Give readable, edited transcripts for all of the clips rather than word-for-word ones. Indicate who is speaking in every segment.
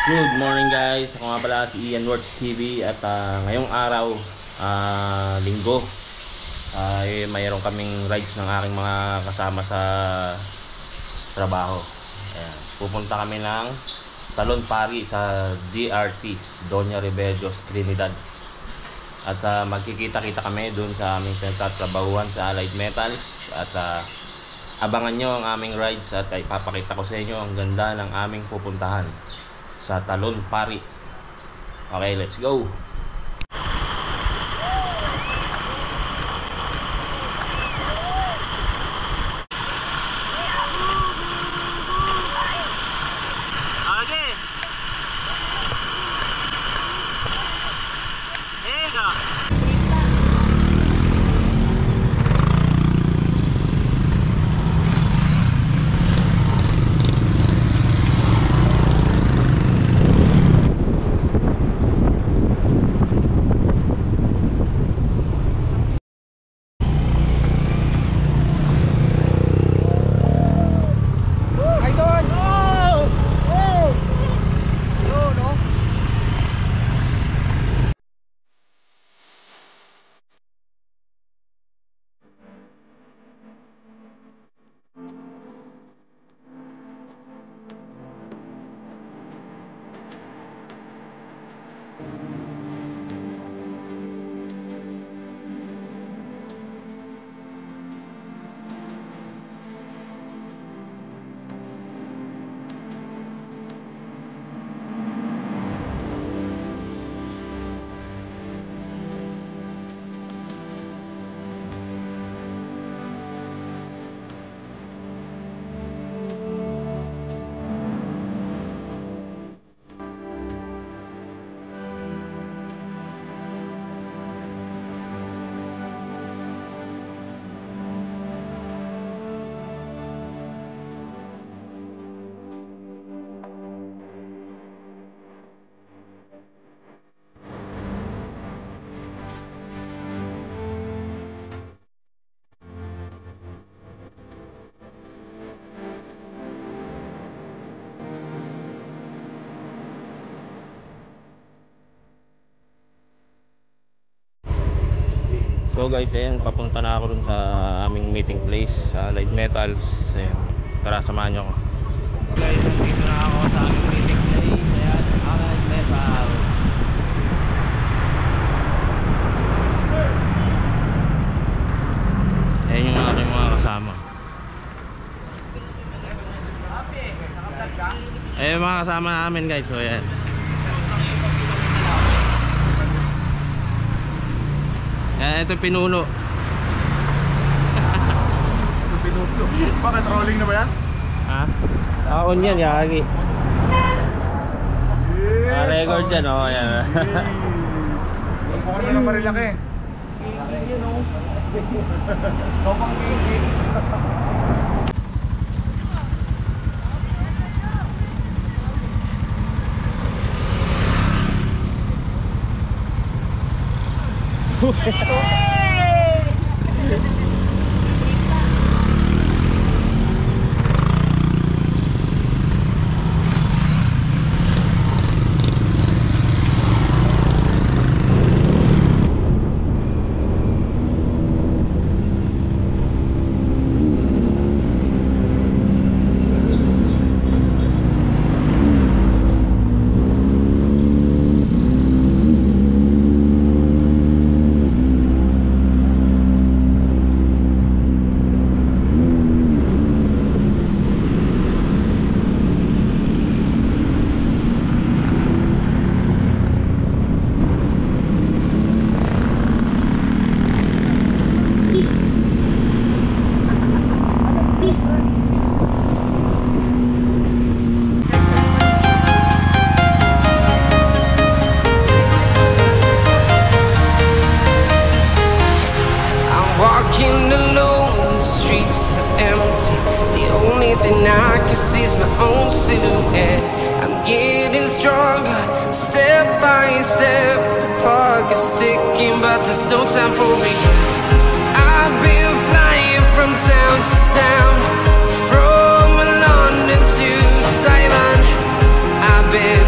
Speaker 1: Good morning guys, ako nga pala si Ian Works TV at ngayong araw, linggo, ay mayroon kaming rides ng aking mga kasama sa trabaho. Ayan. Pupunta kami ng Talon Pari sa DRT, Doña Remedios, Trinidad. At magkikita-kita kami dun sa aming pinagtatrabahuan sa Allied Metals. At abangan nyo ang aming rides at ipapakita ko sa inyo ang ganda ng aming pupuntahan sa Talon Pari. Okay, let's go. Okay. There you go. So guys, ayan, papunta na ako dun sa aming meeting place sa Allied Metals. Ayan, tara, samahan nyo ako. Guys, nandito na ako sa aming meeting place. Ayan, Allied Metals. Ayan yung aking mga kasama. Ayan yung mga kasama namin guys. So ayan, ito pinuno.
Speaker 2: Ito pinuno. Bakit rolling na ba yan?
Speaker 1: Ha? On yan, yagi. Record dyan, oh. Ayan.
Speaker 2: Pagpukan mo ng marilaki. Gigig yun, oh. Kopang gigig. I can see is my own silhouette. I'm getting stronger, step by step. The clock is ticking, but there's no time for regrets. I've been flying from town to town, from London to Taiwan. I've been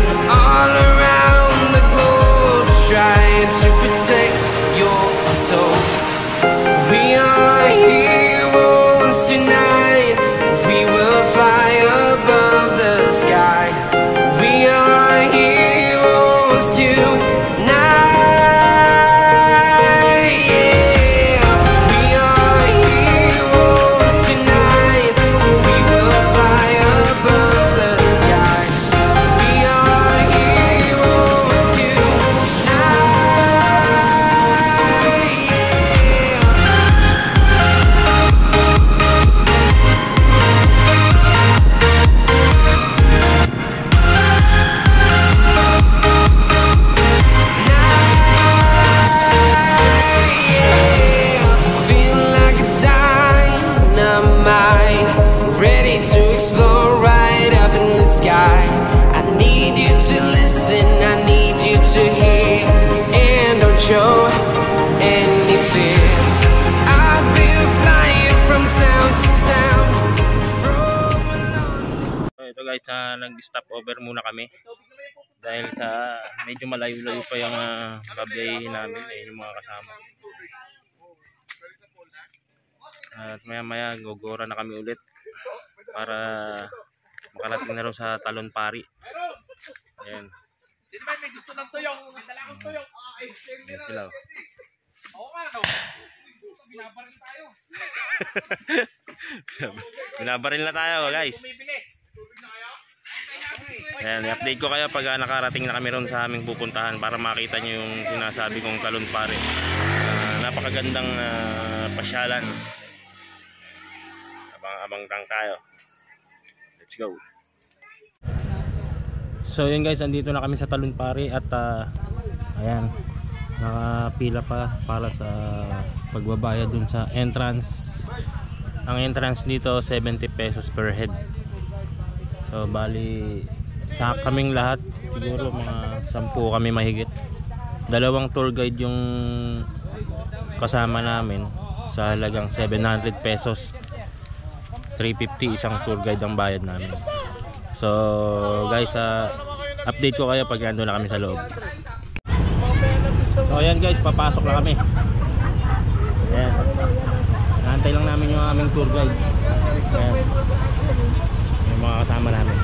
Speaker 1: nag-stop over muna kami. Dahil sa medyo malayo-layo pa yung babiyahin namin. Ayun yung mga kasama. At maya-maya gogora na kami ulit para makarating na raw sa Talon Pari. Ayan.
Speaker 3: Sino ba may gusto ng tuyong? Dala akong tuyong.
Speaker 1: Ayan sila.
Speaker 3: Oo nga, no? Binabaril tayo.
Speaker 1: Binabaril na tayo, guys.
Speaker 3: Bumibili.
Speaker 1: Ayan, i-update ko kayo pag nakarating na kami ron sa aming pupuntahan para makita nyo yung sinasabi kong Talon Pari. Napakagandang pasyalan. Abang-abang lang tayo. Let's go. So yun guys, andito na kami sa Talon Pari at ayan, nakapila pa para sa pagbabayad dun sa entrance. Ang entrance dito 70 pesos per head. So bali sa kaming lahat siguro mga 10 kami mahigit. Dalawang tour guide yung kasama namin sa halagang 700 pesos. 350 isang tour guide ang bayad namin. So guys, update ko kayo pag nandun na kami sa loob. So ayan guys, papasok na kami. Ayan. Naantay lang namin yung aming tour guide. Ayan. Yung mga kasama namin.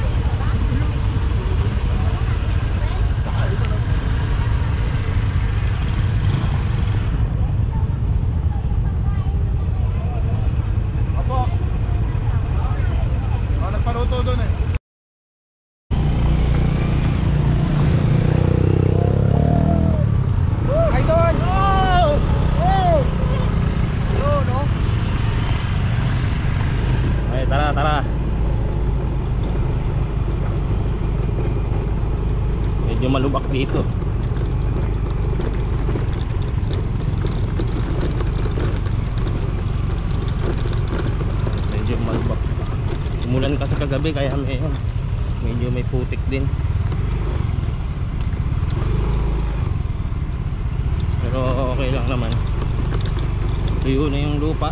Speaker 3: Opo. Nagparuto doon eh.
Speaker 1: Tara. Medyo malubak dito. Medyo malubak. Umulan kasi kagabi kaya medyo may putik din. Pero okay lang naman. Tuyo na yung lupa.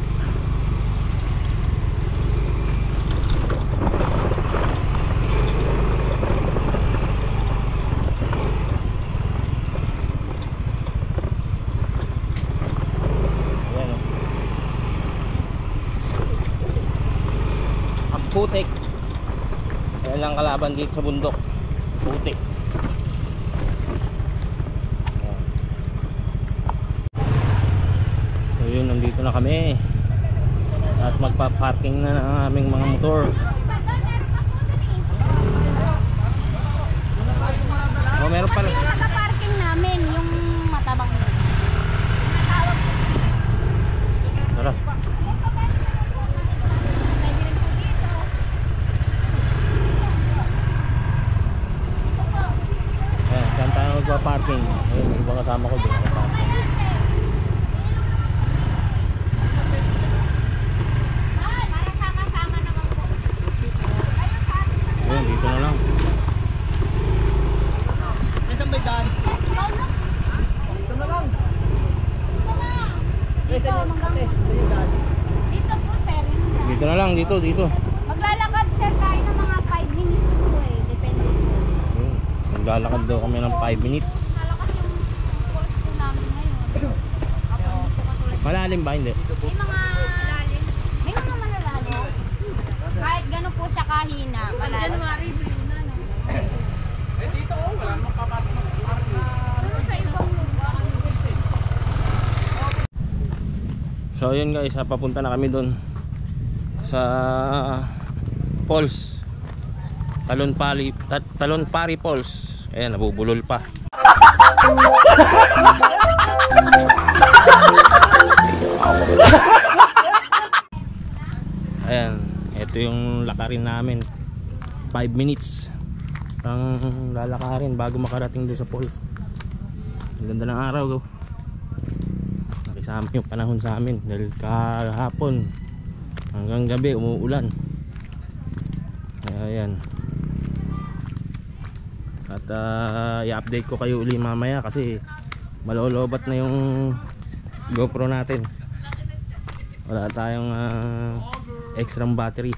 Speaker 1: Putik. Yan lang kalaban dito sa bundok. Putik. So yun, nandito na kami. At magpa-parking na ng aming mga motor. Oh, meron pala.
Speaker 4: Naka-parking namin yung matabang yun.
Speaker 1: Tara. Magpa-parking. Ayun, yung ibang kasama ko doon magpa-parking.
Speaker 4: Para sama-sama naman po.
Speaker 1: Ayun, dito na lang.
Speaker 3: Isang may daan. Ito na lang.
Speaker 4: Dito, dito po, sir.
Speaker 1: Dito na lang, dito.
Speaker 4: Maglalakad, sir, tayo ng mga 5 minutes po eh. Depende.
Speaker 1: Ayun, maglalakad daw kami ng 5 minutes.
Speaker 4: Malakas yung course po namin ngayon. Kapag hindi po katulad.
Speaker 1: Malalim ba? Hindi.
Speaker 4: May mga malalim. May mga malalalim. Kahit gano'n po siya kahina, malalim. January, na, no?
Speaker 3: Eh dito oh, wala namang kapatid na parang na...
Speaker 4: Pero sa ibang lugar.
Speaker 1: So ayun guys, papunta na kami doon sa falls. Talon Pari Falls. Ayan, nabubulol pa. Ayan, ito yung lakarin namin. 5 minutes ang lalakarin bago makarating doon sa falls. Ang ganda ng araw. Nakisama yung panahon sa amin dahil kahapon hanggang gabi umuulan. Ayan. At i-update ko kayo uli mamaya kasi malolobat na yung GoPro natin. Wala tayong extra battery.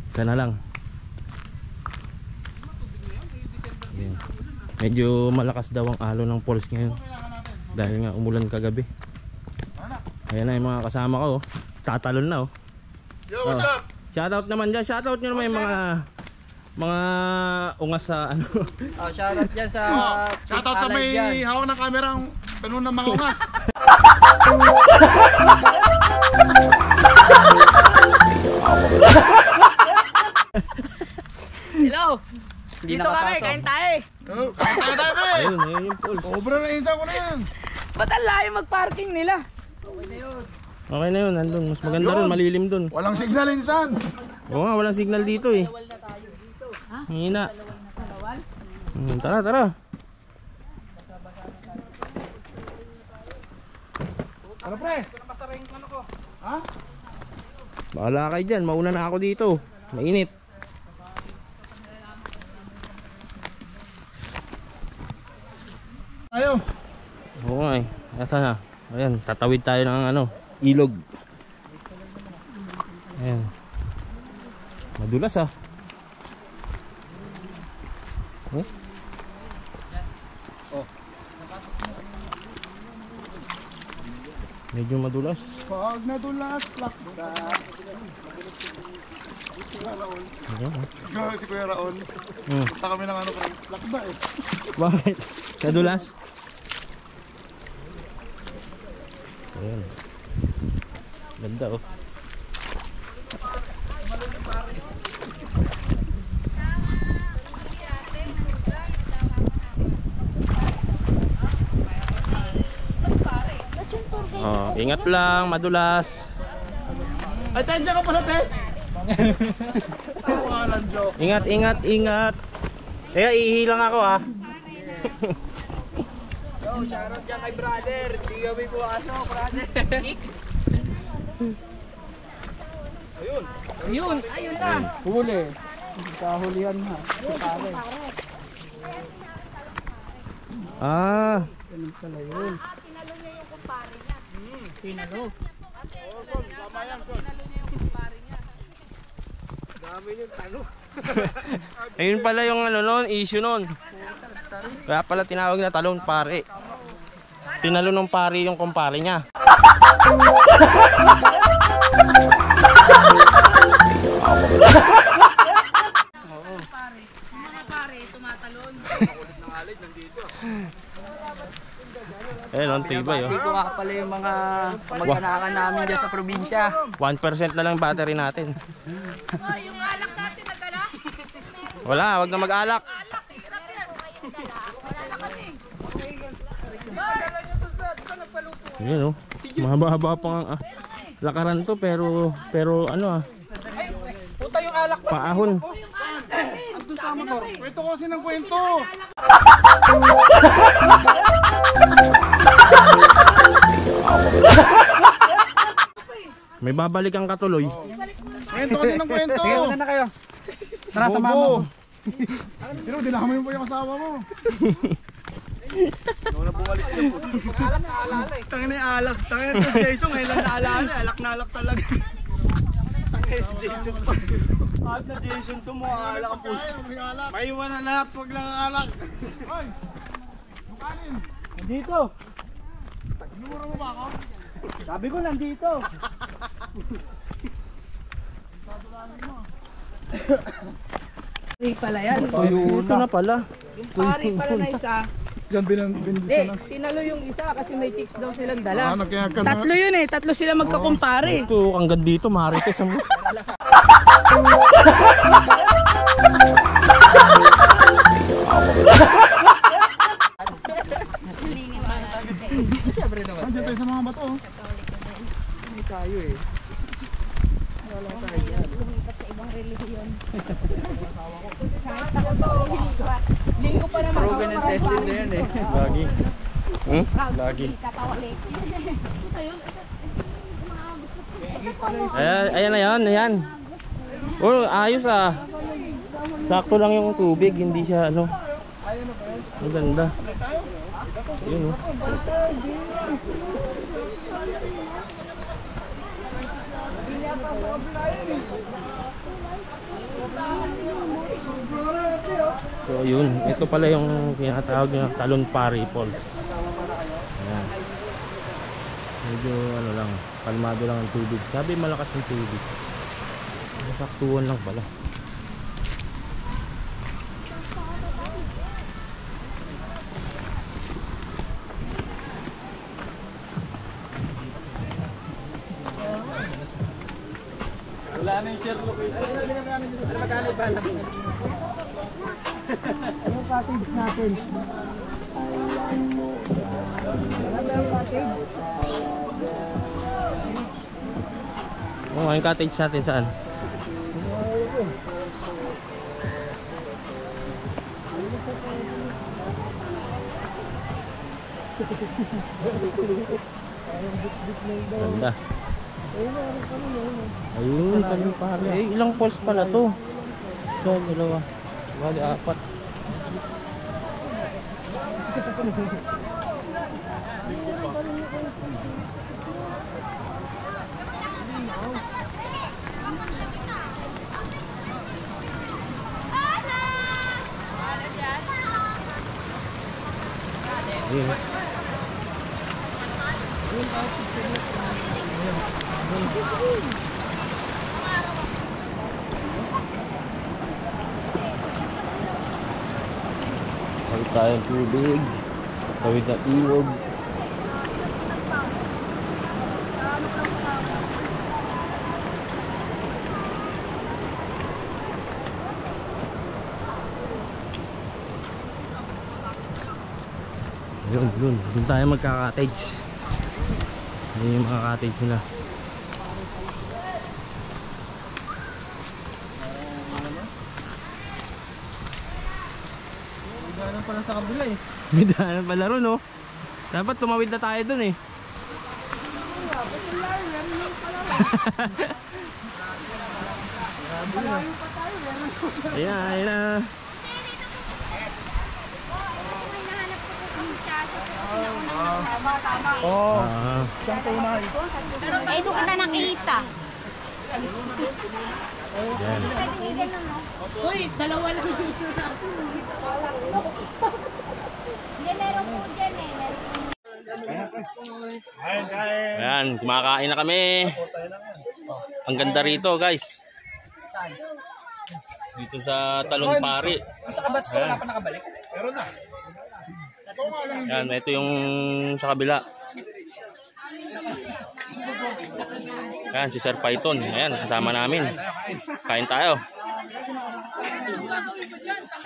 Speaker 1: Isa na lang. Ayan. Medyo malakas daw ang alon ng falls ngayon dahil nga umulan kagabi. Ayan na yung mga kasama ko, tatalon na oh.
Speaker 5: Yo, what's up?
Speaker 1: Shoutout naman dyan, shoutout nyo naman yung mga ungas sa ano.
Speaker 3: Oh, shoutout dyan sa
Speaker 5: Shoutout sa may hawak ng kamerang tanong ng mga ungas.
Speaker 3: Hello! Dito kami, kain tayo eh.
Speaker 5: Oh, kain tayo pre.
Speaker 1: Ayun, ayun yung falls.
Speaker 5: Obra na insa ko na yan.
Speaker 3: Ba't ang layo mag-parking nila?
Speaker 1: Okay na yun, nandun. Mas maganda ron, malilim dun.
Speaker 5: Walang signal insan.
Speaker 1: Oo nga, walang signal dito eh. Ang hina. Tara, tara.
Speaker 5: Ano pre? Ha?
Speaker 1: Bahala kayo dyan, mauna na ako dito. Mainit.
Speaker 5: Tayo.
Speaker 1: Oo nga eh. Nasaan na? Ayan, tatawid tayo ng ano, ilog. Ayan. Madulas ah. Oh. Medyo madulas.
Speaker 5: Pag nadulas, lakda.
Speaker 1: Ayan, ah.
Speaker 5: Si Kuya Raon. Punta kami ng ano pre. Lakda eh.
Speaker 1: Bakit? Madulas? Ayan. Ganda oh. Oh, ingat lang, madulas.
Speaker 5: Ay, tensya ka pala te. Tawanan joke.
Speaker 1: Ingat, ingat, ingat. Kaya ihilang ako ah.
Speaker 3: Yo, shoutout dyan kay brother. Hindi kami po ano, brother. Ayun na. Huli. Kahulihan na. Pare.
Speaker 1: Ah,
Speaker 3: Ganun pala yun. Tinalo niya yung kumpare niya. Tinalo.
Speaker 1: ayun pala yung ano noon, issue noon. Kaya pala tinawag na talon pare. Tinalo ng pare yung kumpare niya.
Speaker 3: Mga pare, tumatalon.
Speaker 1: Ayun, ang tibay oh.
Speaker 3: Hindi ko nga pala yung mga kamag-anakan namin dyan sa probinsya.
Speaker 1: 1% na lang battery natin.
Speaker 3: Yung alak natin nadala?
Speaker 1: Wala, wag na mag-alak. Yun oh. Mahaba-haba pa ang lakaran to pero ano ah.
Speaker 3: Puta yung alak mo.
Speaker 1: Paahon.
Speaker 5: Doon sa motor. Kwento ko kasi ng kwento.
Speaker 1: May babalikan ka tuloy.
Speaker 5: Kwento kasi ng kwento.
Speaker 3: Sige, na kayo. Tara, sama mo.
Speaker 5: Bobo. Pero dinamay mo pa yung asawa mo.
Speaker 3: Tangin na yung alak. Tangin na ito Jason. Ngayon lang naalala. Alak na alak talaga. Tangin na Jason to. Alak na Jason to mo. Alak ang puso. May iwan na lahat. Huwag lang ang alak.
Speaker 5: Hoy! Bukanin!
Speaker 3: Nandito.
Speaker 5: Numero mo ba ako?
Speaker 3: Sabi ko nandito. Pari pala yan.
Speaker 1: Ito na pala.
Speaker 3: Yung pari pala na isa.
Speaker 5: Diyan binibisa
Speaker 3: Hindi,
Speaker 5: na.
Speaker 3: tinalo yung isa kasi may chicks daw silang dala.
Speaker 5: Nagkaya ka
Speaker 3: Tatlo yun eh. Tatlo sila magkakumpare.
Speaker 1: Ito, hanggang dito, marites mo.
Speaker 5: Andiyan tayo sa mga bato. Oh.
Speaker 3: Hindi tayo eh.
Speaker 4: Lumipat sa ibang relihiyon. Kahit ako to, linggo pa naman.
Speaker 3: Proven and tested na yan eh.
Speaker 1: Lagi. Lagi.
Speaker 4: Kakawali.
Speaker 1: Ayan na yan, ayan. Oh, ayos ah. Sakto lang yung tubig, hindi siya ano. Ang ganda. Ayun oh. So yun, ito pala yung tinatawag na Talon Pari Falls. Ayan. Medyo ano lang, kalmado lang ang tubig. Sabi malakas yung tubig. Masaktuhan lang pala.
Speaker 3: Wala na yung share location. Magkano ba lang? Anong package natin? Anong package?
Speaker 1: Oh, ang cottage natin saan? Ganda. Ayun, Talon Pari. Eh, ilang falls pala to? So, dalawa. Bali, 4. Ayun. Tawid tayong tubig. Tawid na ilog. Yun. Doon tayo magka-cottage. Ayun yung mga cottage nila.
Speaker 3: Gano'n pala sa kabila eh.
Speaker 1: May daanan pala ron, oh. Dapat tumawid na tayo dun eh. Ayan na.
Speaker 3: Oo.
Speaker 1: Ah.
Speaker 3: Saan ko unahin?
Speaker 4: Eh, doon kita nakita.
Speaker 1: Yan.
Speaker 4: Uy, dalawa lang dito na. Hindi, meron po dyan eh.
Speaker 1: Ayan, kumakain na kami. Ang ganda rito, guys. Dito sa Talon Pari.
Speaker 3: Sa kabats ko, wala pa nakabalik.
Speaker 5: Meron na.
Speaker 1: Yan, ito yung sa kabila. Yan, si Sir Python. Ayan, kasama namin. Kain tayo.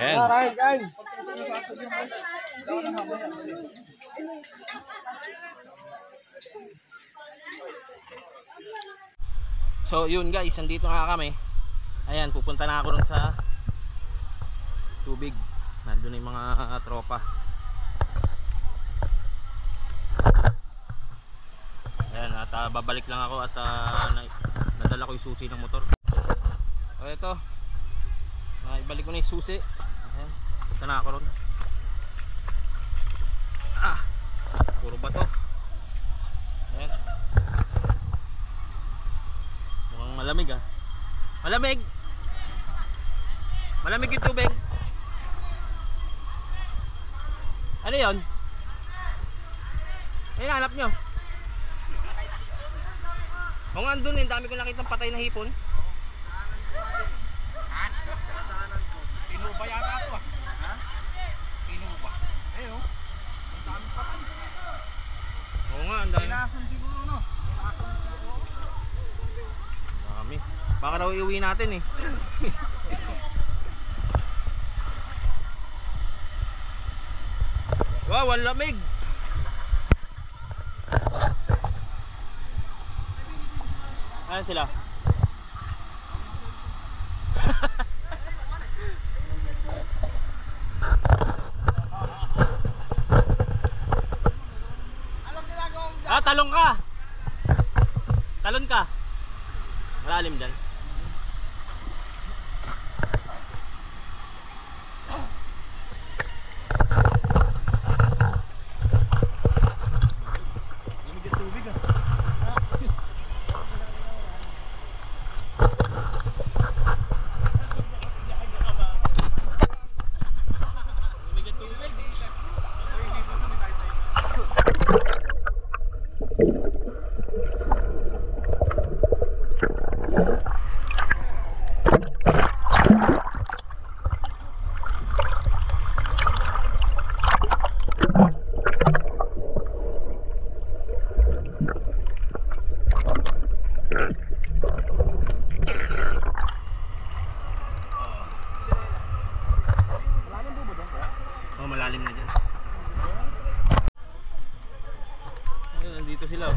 Speaker 1: Ayan. So, yun guys, nandito nga kami. Ayan, pupunta na ako rin sa tubig. Nandun yung mga tropa. Ayan, at babalik lang ako at nadala ko yung susi ng motor. So ito, ibalik ko na yung susi. Ayan, punta na ako ron. Puro bato. Ayan. Mukhang malamig ah. Malamig! Malamig yung tubig. Ano yun? Ay, hanap nyo. Kung andun eh, dami ko nakitang patay na hipon.
Speaker 3: Pinuba yata ito ah. Ha? Pinuba. Eh oh. Ang dami patay.
Speaker 1: Oo nga, ang dami.
Speaker 3: Pinasan siguro no?
Speaker 1: Dami. Baka raw iuwi natin eh. Wow, ang lamig. Ayan sila. Talong ka. Talon ka. Malalim dyan. Oh, malalim na dyan. Ayun, nandito sila.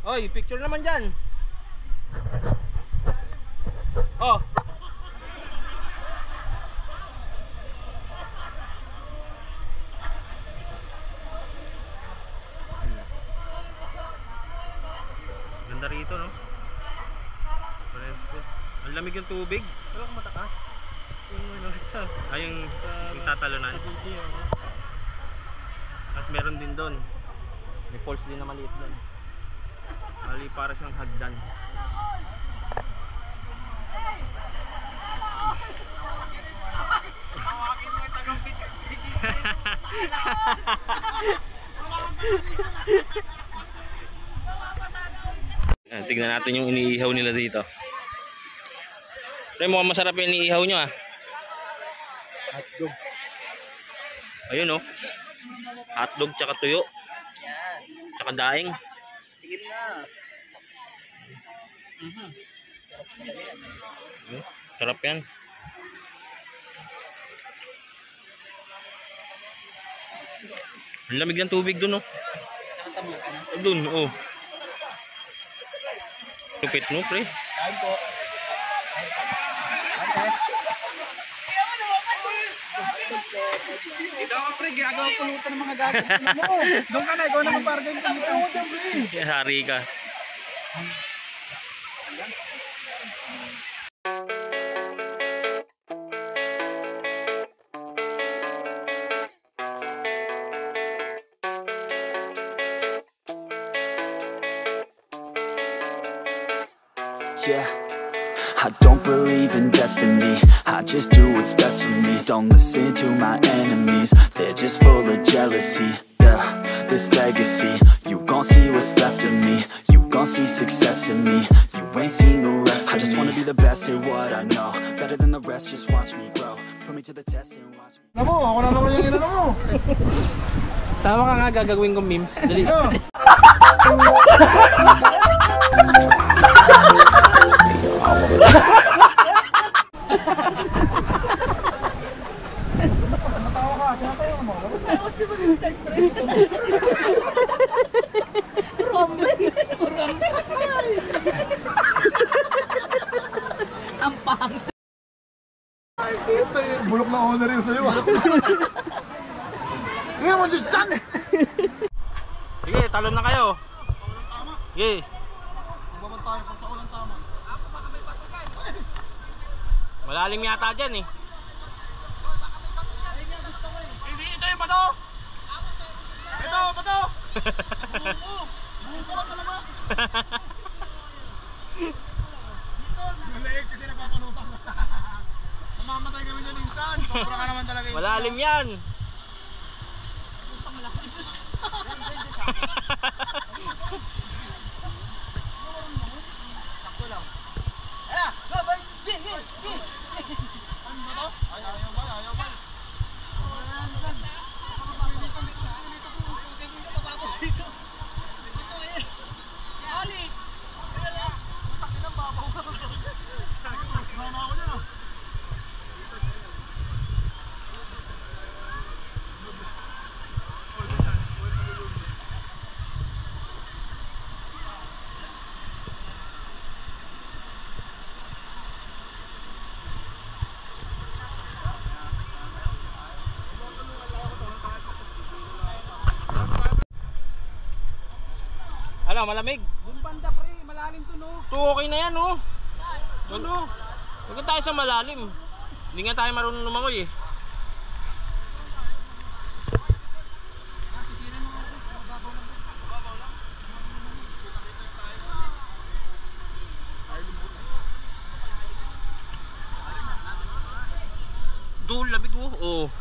Speaker 1: Oy, picture naman dyan. Oh. Ganda rito, no? Fresco. Ang lamig ng tubig. Wala kang matakas. Yung tatalunan. Tapos meron din doon. May falls din na maliit doon. Mali para siyang hagdan. Tignan natin yung iniihaw nila dito. Pero mukhang masarap yung iniihaw nyo ah. Hotdog. Ayun oh. Hotdog tsaka tuyo. Tsaka daing.
Speaker 3: Tigil na.
Speaker 1: Sarap yan. Ang lamig ng tubig dun oh. Dun oh. Lupit mo pre.
Speaker 3: Kain po. Ikaw ka pre, ginagawa pulutan ng mga gagawin mo. Doon ka na, ikaw na magparga yung pulutan.
Speaker 1: Hari ka.
Speaker 6: Yeah, I don't believe in destiny, I just do what's best for me. Don't listen to my enemies, they're just full of jealousy. Yeah, this legacy, you gon' see what's left of me. You gon' see success in me, you ain't seen the rest of me. I just wanna be the best at what I know, better than the rest, just watch me grow. Put me to the test and watch me.
Speaker 5: Ano mo? Ako na naman yung inano mo.
Speaker 1: Tama ka nga, gagawin kong memes. Dali.
Speaker 4: Ang pang.
Speaker 5: Bulok na honor yun sa'yo. Hindi naman dyan dyan.
Speaker 1: Sige, talon na kayo. Sige.
Speaker 5: Babang tayo pag sa ulang tama.
Speaker 1: Malalim yata dyan eh.
Speaker 5: Hindi, ito yung bato. Ito, bato. Buko ka talaga. Nalaig kasi napapanutan. Namamatay kami dyan minsan. Sobra ka naman talaga yung
Speaker 1: Malalim yan. Ano, malamig?
Speaker 3: Doon banda pre, malalim to no.
Speaker 1: Okay na yan oh. Ano? Huwag tayo sa malalim. Hindi nga tayo marunong lumangoy eh. Doon, labig oh. Oh.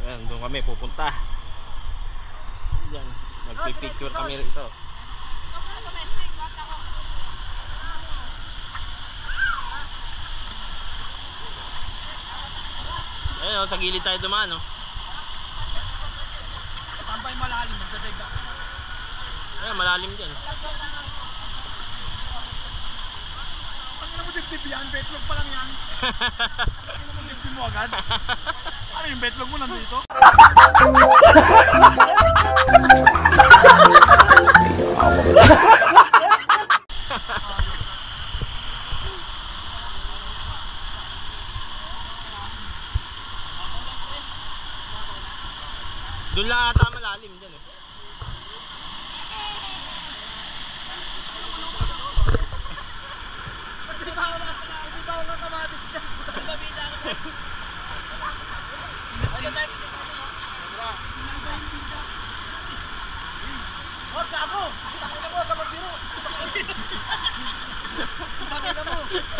Speaker 1: Ayan, doon kami pupunta. Pipicture kami rito. Ayun, sa gilid tayo dumaan, no?
Speaker 5: Sampay malalim, magdadeg ka.
Speaker 1: Ayun, malalim dyan.
Speaker 5: Pag mo dibdib yan, betlog pa lang yan. Pag mo dibdib mo agad. Ano yung betlog mo nandito?
Speaker 1: Doon lang ata malalim dyan eh.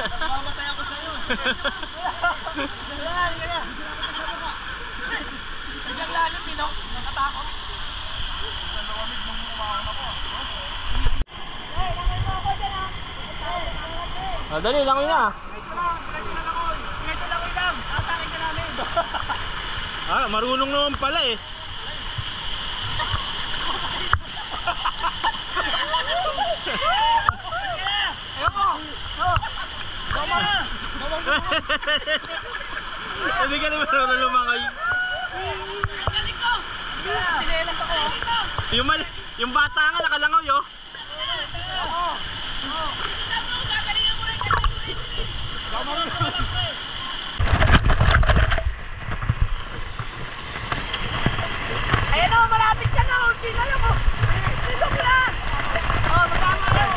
Speaker 3: Mamatay ako sa'yo.
Speaker 5: Biglang lalim, Pino. Nakatakot. Nalamig nung umaon ako.
Speaker 1: Dali, langoy na. Marunong naman pala eh. Hindi ka naman marunong lumangay. Yung bata nga nakalangoy oh.
Speaker 4: Ayan o, malapit ka na. Unti na lang o. Sisok lang. O, magkama lang.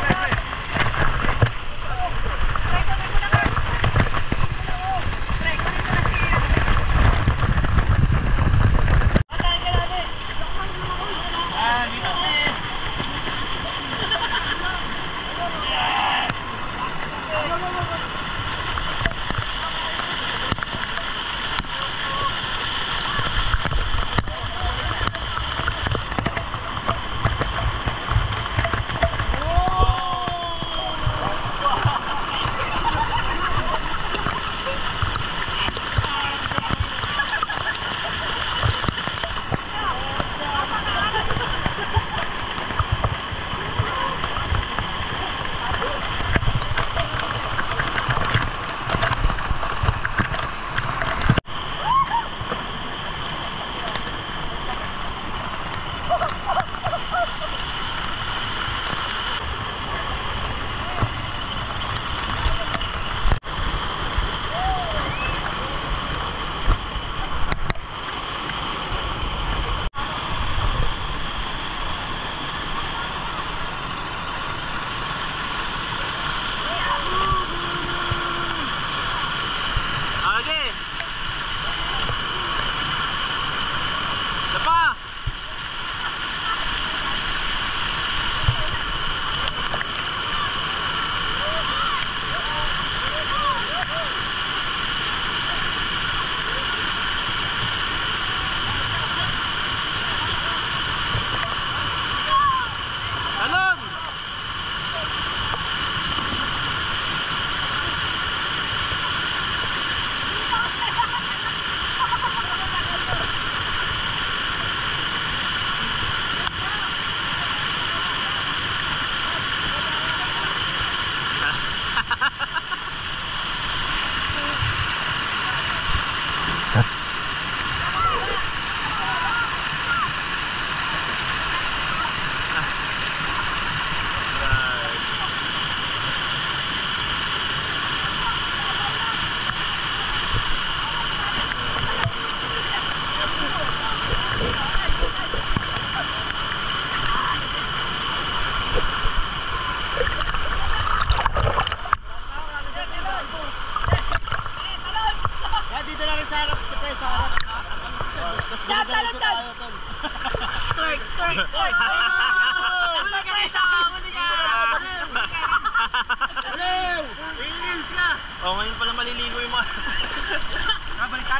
Speaker 1: Oh, ngayon pala maliligo yung mga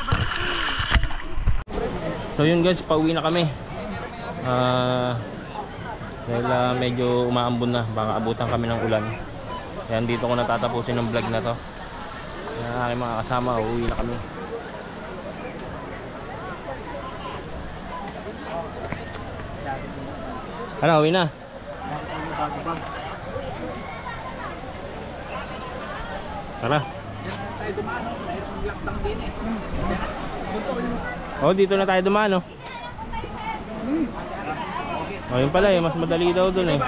Speaker 3: Balik.
Speaker 1: So yun guys, pauwi na kami. Dahil medyo umaambon na, baka abutan kami ng ulan. Kaya dito ko natatapusin ng vlog na to. Kaya aking mga kasama, uuwi na kami. Ano, uwi na? Tara. Oh, dito na tayo dumaan, oh. Oh, yun pala, mas madali daw dun, eh.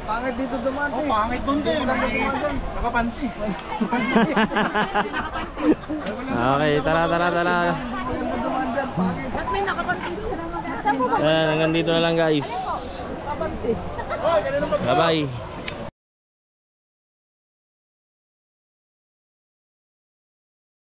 Speaker 3: Pangit dito dumaan.
Speaker 5: Oh, pangit dun din. Nakapanti.
Speaker 1: Okay, tara.
Speaker 4: Ba't may nakapanti? Saan po ba?
Speaker 1: Ayan, hanggang dito na lang, guys. Bye-bye.